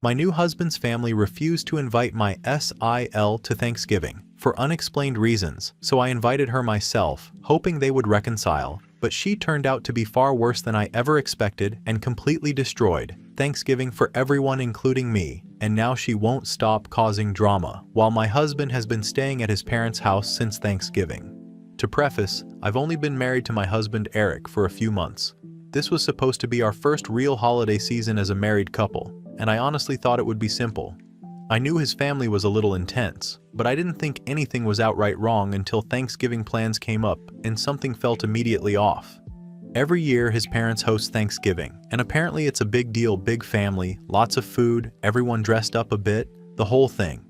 My new husband's family refused to invite my SIL to Thanksgiving for unexplained reasons, so I invited her myself, hoping they would reconcile, but she turned out to be far worse than I ever expected and completely destroyed Thanksgiving for everyone including me, and now she won't stop causing drama, while my husband has been staying at his parents' house since Thanksgiving. To preface, I've only been married to my husband Eric for a few months. This was supposed to be our first real holiday season as a married couple, and I honestly thought it would be simple. I knew his family was a little intense, but I didn't think anything was outright wrong until Thanksgiving plans came up and something felt immediately off. Every year his parents host Thanksgiving, and apparently it's a big deal, big family, lots of food, everyone dressed up a bit, the whole thing.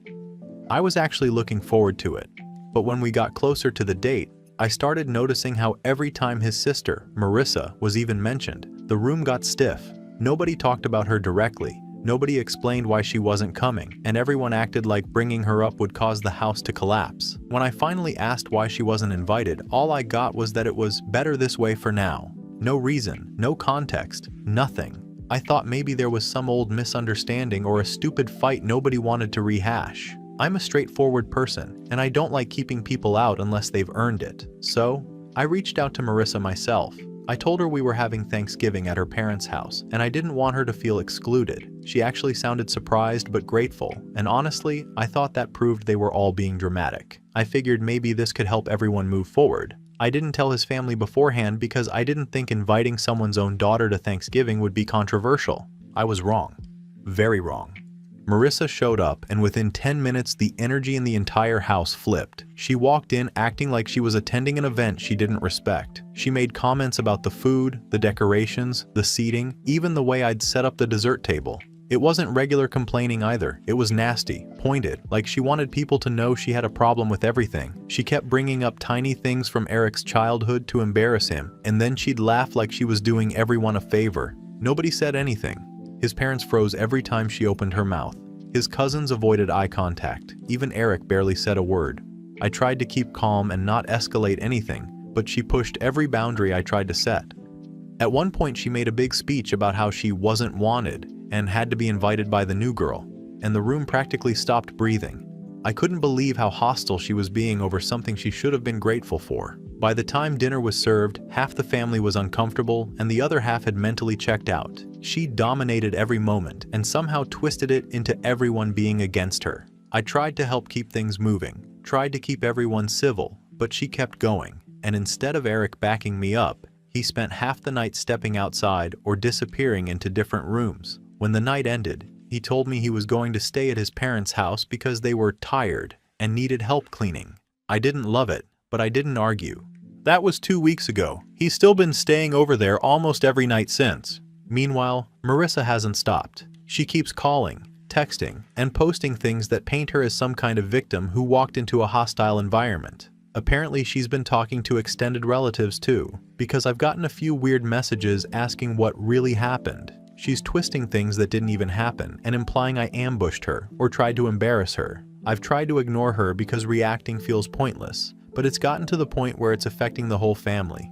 I was actually looking forward to it, but when we got closer to the date, I started noticing how every time his sister, Marissa, was even mentioned, the room got stiff. Nobody talked about her directly. Nobody explained why she wasn't coming, and everyone acted like bringing her up would cause the house to collapse. When I finally asked why she wasn't invited, all I got was that it was better this way for now. No reason, no context, nothing. I thought maybe there was some old misunderstanding or a stupid fight nobody wanted to rehash. I'm a straightforward person, and I don't like keeping people out unless they've earned it. So, I reached out to Marissa myself. I told her we were having Thanksgiving at her parents' house, and I didn't want her to feel excluded. She actually sounded surprised but grateful, and honestly, I thought that proved they were all being dramatic. I figured maybe this could help everyone move forward. I didn't tell his family beforehand because I didn't think inviting someone's own daughter to Thanksgiving would be controversial. I was wrong. Very wrong. Marissa showed up, and within 10 minutes the energy in the entire house flipped. She walked in acting like she was attending an event she didn't respect. She made comments about the food, the decorations, the seating, even the way I'd set up the dessert table. It wasn't regular complaining either. It was nasty, pointed, like she wanted people to know she had a problem with everything. She kept bringing up tiny things from Eric's childhood to embarrass him, and then she'd laugh like she was doing everyone a favor. Nobody said anything. His parents froze every time she opened her mouth. His cousins avoided eye contact. Even Eric barely said a word. I tried to keep calm and not escalate anything, but she pushed every boundary I tried to set. At one point she made a big speech about how she wasn't wanted and had to be invited by the new girl, and the room practically stopped breathing. I couldn't believe how hostile she was being over something she should have been grateful for. By the time dinner was served, half the family was uncomfortable and the other half had mentally checked out. She dominated every moment and somehow twisted it into everyone being against her. I tried to help keep things moving, tried to keep everyone civil, but she kept going, and instead of Eric backing me up, he spent half the night stepping outside or disappearing into different rooms. When the night ended, he told me he was going to stay at his parents' house because they were tired and needed help cleaning. I didn't love it, but I didn't argue. That was 2 weeks ago. He's still been staying over there almost every night since. Meanwhile, Marissa hasn't stopped. She keeps calling, texting, and posting things that paint her as some kind of victim who walked into a hostile environment. Apparently she's been talking to extended relatives too, because I've gotten a few weird messages asking what really happened. She's twisting things that didn't even happen and implying I ambushed her or tried to embarrass her. I've tried to ignore her because reacting feels pointless, but it's gotten to the point where it's affecting the whole family.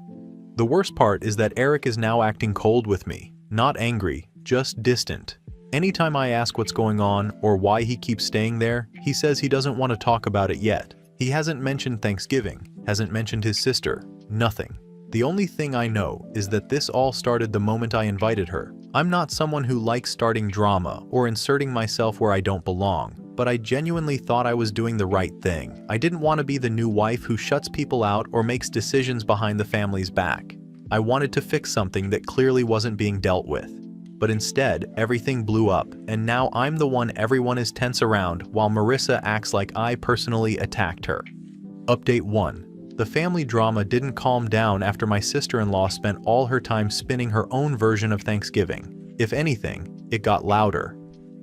The worst part is that Eric is now acting cold with me. Not angry, just distant. Anytime I ask what's going on or why he keeps staying there, he says he doesn't want to talk about it yet. He hasn't mentioned Thanksgiving, hasn't mentioned his sister, nothing. The only thing I know is that this all started the moment I invited her. I'm not someone who likes starting drama or inserting myself where I don't belong, but I genuinely thought I was doing the right thing. I didn't want to be the new wife who shuts people out or makes decisions behind the family's back. I wanted to fix something that clearly wasn't being dealt with. But instead, everything blew up, and now I'm the one everyone is tense around while Marissa acts like I personally attacked her. Update 1. The family drama didn't calm down after my sister-in-law spent all her time spinning her own version of Thanksgiving. If anything, it got louder.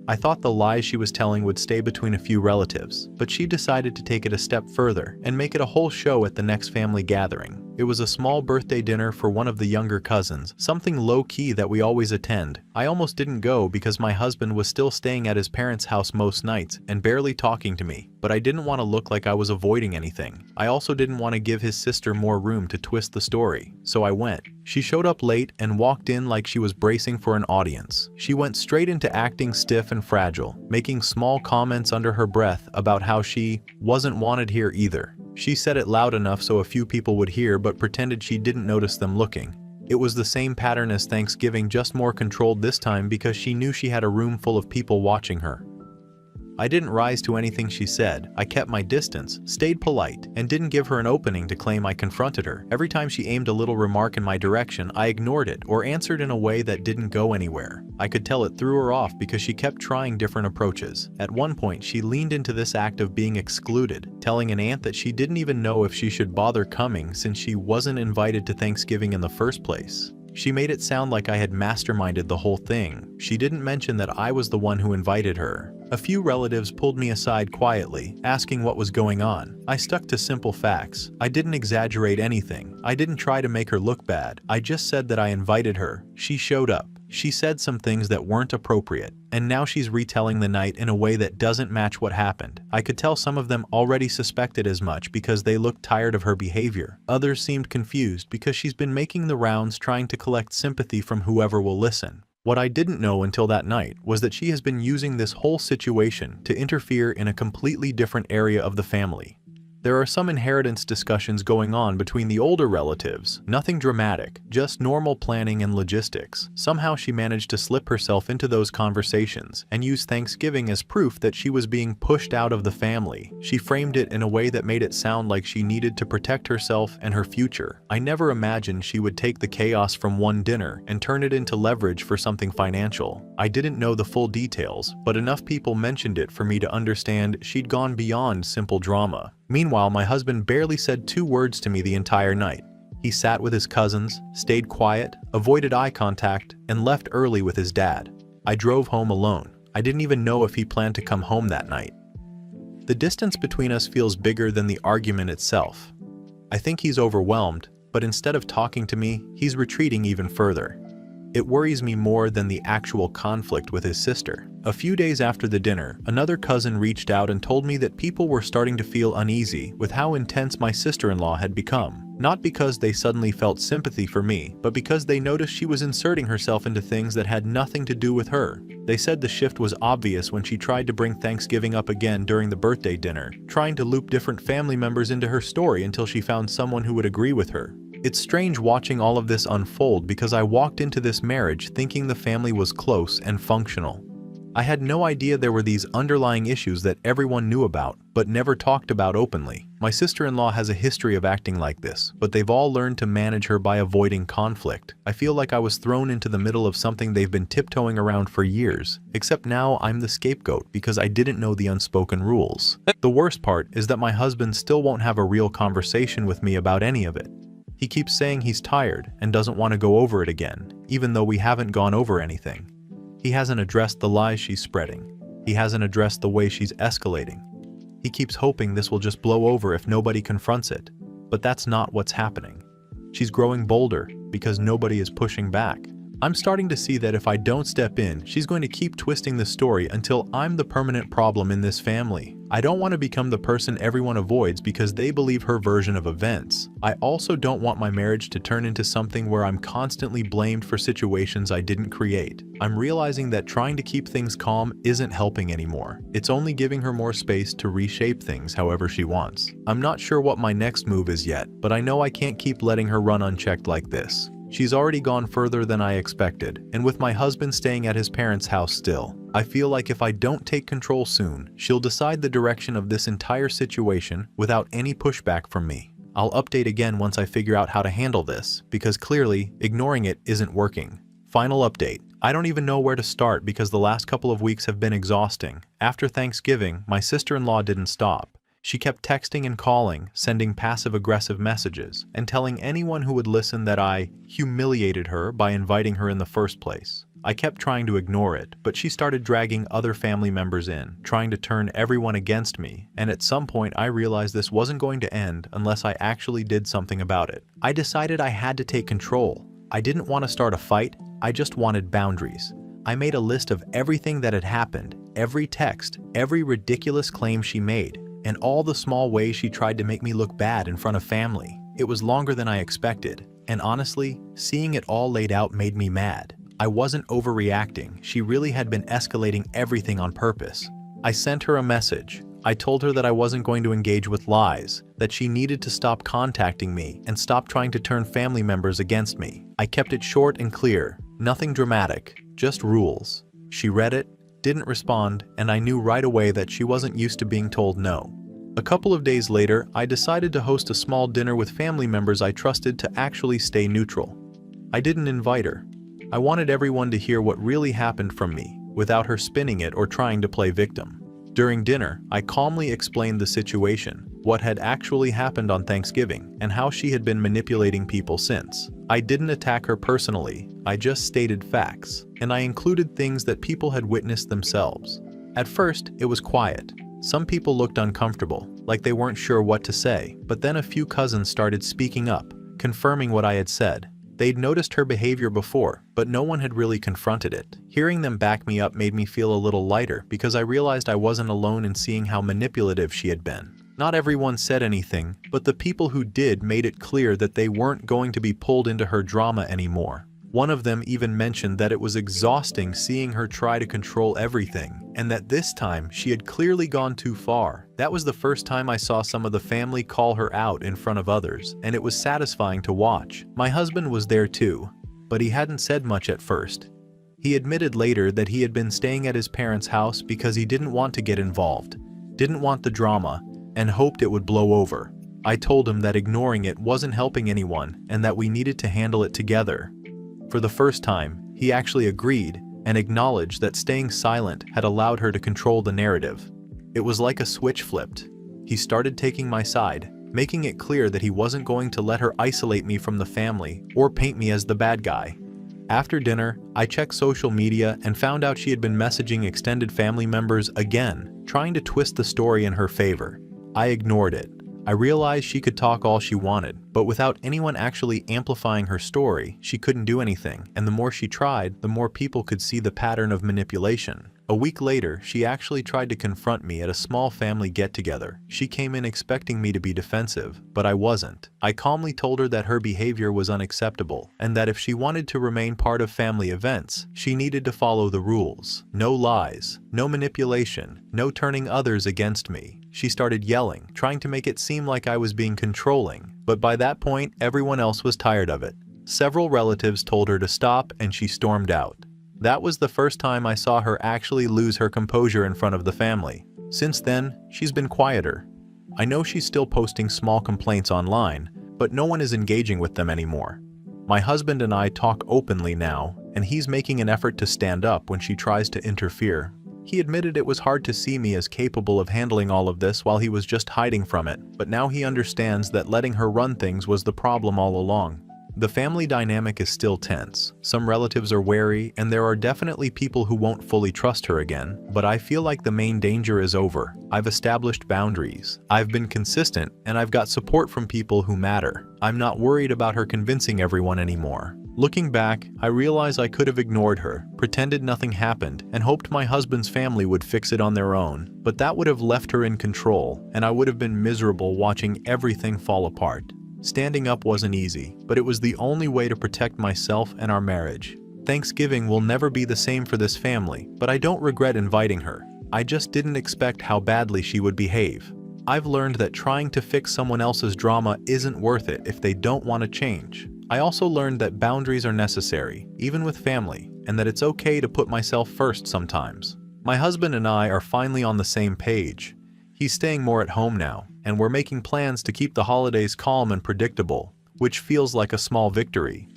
I thought the lies she was telling would stay between a few relatives, but she decided to take it a step further and make it a whole show at the next family gathering. It was a small birthday dinner for one of the younger cousins, something low-key that we always attend. I almost didn't go because my husband was still staying at his parents' house most nights and barely talking to me, but I didn't want to look like I was avoiding anything. I also didn't want to give his sister more room to twist the story, so I went. She showed up late and walked in like she was bracing for an audience. She went straight into acting stiff and fragile, making small comments under her breath about how she wasn't wanted here either. She said it loud enough so a few people would hear but pretended she didn't notice them looking. It was the same pattern as Thanksgiving, just more controlled this time because she knew she had a room full of people watching her. I didn't rise to anything she said. I kept my distance, stayed polite, and didn't give her an opening to claim I confronted her. Every time she aimed a little remark in my direction, I ignored it or answered in a way that didn't go anywhere. I could tell it threw her off because she kept trying different approaches. At one point, she leaned into this act of being excluded, telling an aunt that she didn't even know if she should bother coming since she wasn't invited to Thanksgiving in the first place. She made it sound like I had masterminded the whole thing. She didn't mention that I was the one who invited her. A few relatives pulled me aside quietly, asking what was going on. I stuck to simple facts. I didn't exaggerate anything. I didn't try to make her look bad. I just said that I invited her. She showed up. She said some things that weren't appropriate, and now she's retelling the night in a way that doesn't match what happened. I could tell some of them already suspected as much because they looked tired of her behavior. Others seemed confused because she's been making the rounds trying to collect sympathy from whoever will listen. What I didn't know until that night was that she has been using this whole situation to interfere in a completely different area of the family. There are some inheritance discussions going on between the older relatives, nothing dramatic, just normal planning and logistics. Somehow she managed to slip herself into those conversations and use Thanksgiving as proof that she was being pushed out of the family. She framed it in a way that made it sound like she needed to protect herself and her future. I never imagined she would take the chaos from one dinner and turn it into leverage for something financial. I didn't know the full details, but enough people mentioned it for me to understand she'd gone beyond simple drama. Meanwhile, my husband barely said 2 words to me the entire night. He sat with his cousins, stayed quiet, avoided eye contact, and left early with his dad. I drove home alone. I didn't even know if he planned to come home that night. The distance between us feels bigger than the argument itself. I think he's overwhelmed, but instead of talking to me, he's retreating even further. It worries me more than the actual conflict with his sister. A few days after the dinner, another cousin reached out and told me that people were starting to feel uneasy with how intense my sister-in-law had become. Not because they suddenly felt sympathy for me, but because they noticed she was inserting herself into things that had nothing to do with her. They said the shift was obvious when she tried to bring Thanksgiving up again during the birthday dinner, trying to loop different family members into her story until she found someone who would agree with her. It's strange watching all of this unfold because I walked into this marriage thinking the family was close and functional. I had no idea there were these underlying issues that everyone knew about, but never talked about openly. My sister-in-law has a history of acting like this, but they've all learned to manage her by avoiding conflict. I feel like I was thrown into the middle of something they've been tiptoeing around for years, except now I'm the scapegoat because I didn't know the unspoken rules. The worst part is that my husband still won't have a real conversation with me about any of it. He keeps saying he's tired and doesn't want to go over it again, even though we haven't gone over anything. He hasn't addressed the lies she's spreading. He hasn't addressed the way she's escalating. He keeps hoping this will just blow over if nobody confronts it, but that's not what's happening. She's growing bolder because nobody is pushing back. I'm starting to see that if I don't step in, she's going to keep twisting the story until I'm the permanent problem in this family. I don't want to become the person everyone avoids because they believe her version of events. I also don't want my marriage to turn into something where I'm constantly blamed for situations I didn't create. I'm realizing that trying to keep things calm isn't helping anymore. It's only giving her more space to reshape things however she wants. I'm not sure what my next move is yet, but I know I can't keep letting her run unchecked like this. She's already gone further than I expected, and with my husband staying at his parents' house still, I feel like if I don't take control soon, she'll decide the direction of this entire situation without any pushback from me. I'll update again once I figure out how to handle this, because clearly, ignoring it isn't working. Final update. I don't even know where to start because the last couple of weeks have been exhausting. After Thanksgiving, my sister-in-law didn't stop. She kept texting and calling, sending passive-aggressive messages, and telling anyone who would listen that I humiliated her by inviting her in the first place. I kept trying to ignore it, but she started dragging other family members in, trying to turn everyone against me, and at some point I realized this wasn't going to end unless I actually did something about it. I decided I had to take control. I didn't want to start a fight, I just wanted boundaries. I made a list of everything that had happened, every text, every ridiculous claim she made, and all the small ways she tried to make me look bad in front of family. It was longer than I expected, and honestly, seeing it all laid out made me mad. I wasn't overreacting, she really had been escalating everything on purpose. I sent her a message. I told her that I wasn't going to engage with lies, that she needed to stop contacting me and stop trying to turn family members against me. I kept it short and clear, nothing dramatic, just rules. She read it, didn't respond, and I knew right away that she wasn't used to being told no. A couple of days later, I decided to host a small dinner with family members I trusted to actually stay neutral. I didn't invite her. I wanted everyone to hear what really happened from me, without her spinning it or trying to play victim. During dinner, I calmly explained the situation, what had actually happened on Thanksgiving, and how she had been manipulating people since. I didn't attack her personally, I just stated facts, and I included things that people had witnessed themselves. At first, it was quiet. Some people looked uncomfortable, like they weren't sure what to say, but then a few cousins started speaking up, confirming what I had said. They'd noticed her behavior before, but no one had really confronted it. Hearing them back me up made me feel a little lighter because I realized I wasn't alone in seeing how manipulative she had been. Not everyone said anything, but the people who did made it clear that they weren't going to be pulled into her drama anymore. One of them even mentioned that it was exhausting seeing her try to control everything, and that this time she had clearly gone too far. That was the first time I saw some of the family call her out in front of others, and it was satisfying to watch. My husband was there too, but he hadn't said much at first. He admitted later that he had been staying at his parents' house because he didn't want to get involved, didn't want the drama, and hoped it would blow over. I told him that ignoring it wasn't helping anyone and that we needed to handle it together. For the first time, he actually agreed and acknowledged that staying silent had allowed her to control the narrative. It was like a switch flipped. He started taking my side, making it clear that he wasn't going to let her isolate me from the family or paint me as the bad guy. After dinner, I checked social media and found out she had been messaging extended family members again, trying to twist the story in her favor. I ignored it. I realized she could talk all she wanted, but without anyone actually amplifying her story, she couldn't do anything, and the more she tried, the more people could see the pattern of manipulation. A week later, she actually tried to confront me at a small family get-together. She came in expecting me to be defensive, but I wasn't. I calmly told her that her behavior was unacceptable, and that if she wanted to remain part of family events, she needed to follow the rules. No lies, no manipulation, no turning others against me. She started yelling, trying to make it seem like I was being controlling, but by that point, everyone else was tired of it. Several relatives told her to stop, and she stormed out. That was the first time I saw her actually lose her composure in front of the family. Since then, she's been quieter. I know she's still posting small complaints online, but no one is engaging with them anymore. My husband and I talk openly now, and he's making an effort to stand up when she tries to interfere. He admitted it was hard to see me as capable of handling all of this while he was just hiding from it, but now he understands that letting her run things was the problem all along. The family dynamic is still tense. Some relatives are wary, and there are definitely people who won't fully trust her again, but I feel like the main danger is over. I've established boundaries. I've been consistent, and I've got support from people who matter. I'm not worried about her convincing everyone anymore. Looking back, I realize I could have ignored her, pretended nothing happened, and hoped my husband's family would fix it on their own. But that would have left her in control, and I would have been miserable watching everything fall apart. Standing up wasn't easy, but it was the only way to protect myself and our marriage. Thanksgiving will never be the same for this family, but I don't regret inviting her. I just didn't expect how badly she would behave. I've learned that trying to fix someone else's drama isn't worth it if they don't want to change. I also learned that boundaries are necessary, even with family, and that it's okay to put myself first sometimes. My husband and I are finally on the same page. He's staying more at home now, and we're making plans to keep the holidays calm and predictable, which feels like a small victory.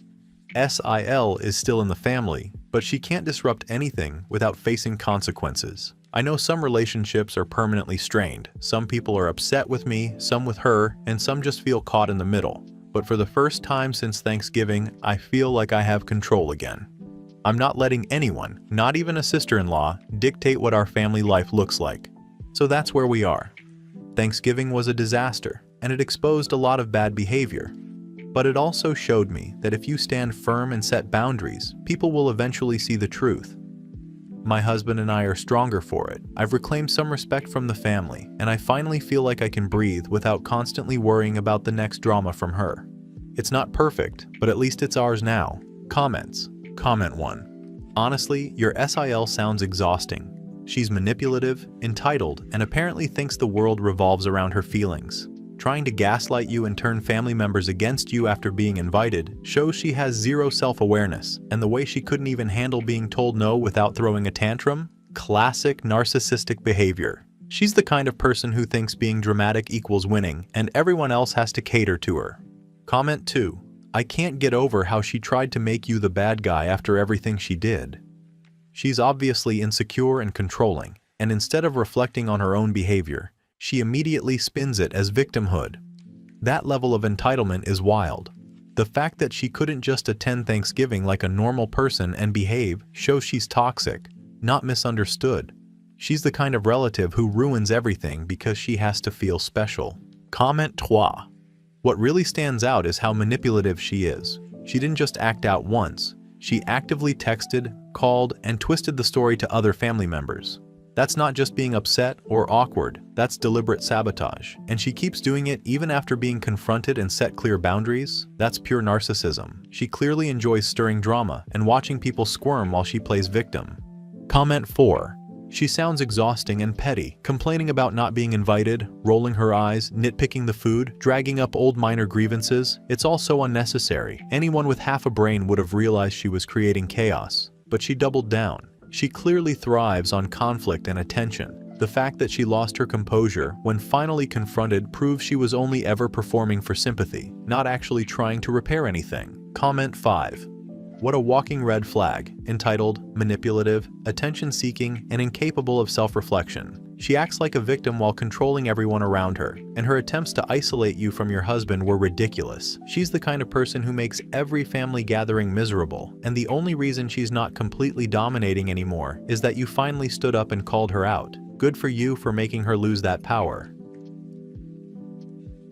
SIL is still in the family, but she can't disrupt anything without facing consequences. I know some relationships are permanently strained. Some people are upset with me, some with her, and some just feel caught in the middle. But for the first time since Thanksgiving, I feel like I have control again. I'm not letting anyone, not even a sister-in-law, dictate what our family life looks like. So that's where we are. Thanksgiving was a disaster, and it exposed a lot of bad behavior. But it also showed me that if you stand firm and set boundaries, people will eventually see the truth. My husband and I are stronger for it. I've reclaimed some respect from the family, and I finally feel like I can breathe without constantly worrying about the next drama from her. It's not perfect, but at least it's ours now. Comments. Comment 1. Honestly, your SIL sounds exhausting. She's manipulative, entitled, and apparently thinks the world revolves around her feelings. Trying to gaslight you and turn family members against you after being invited shows she has zero self-awareness, and the way she couldn't even handle being told no without throwing a tantrum? Classic narcissistic behavior. She's the kind of person who thinks being dramatic equals winning, and everyone else has to cater to her. Comment 2. I can't get over how she tried to make you the bad guy after everything she did. She's obviously insecure and controlling, and instead of reflecting on her own behavior, she immediately spins it as victimhood. That level of entitlement is wild. The fact that she couldn't just attend Thanksgiving like a normal person and behave shows she's toxic, not misunderstood. She's the kind of relative who ruins everything because she has to feel special. Comment 3. What really stands out is how manipulative she is. She didn't just act out once. She actively texted, called, and twisted the story to other family members. That's not just being upset or awkward, that's deliberate sabotage. And she keeps doing it even after being confronted and set clear boundaries. That's pure narcissism. She clearly enjoys stirring drama and watching people squirm while she plays victim. Comment 4. She sounds exhausting and petty, complaining about not being invited, rolling her eyes, nitpicking the food, dragging up old minor grievances. It's all so unnecessary. Anyone with half a brain would have realized she was creating chaos. But she doubled down. She clearly thrives on conflict and attention. The fact that she lost her composure when finally confronted proves she was only ever performing for sympathy, not actually trying to repair anything. Comment 5. What a walking red flag, entitled, manipulative, attention-seeking, and incapable of self-reflection. She acts like a victim while controlling everyone around her, and her attempts to isolate you from your husband were ridiculous. She's the kind of person who makes every family gathering miserable, and the only reason she's not completely dominating anymore is that you finally stood up and called her out. Good for you for making her lose that power.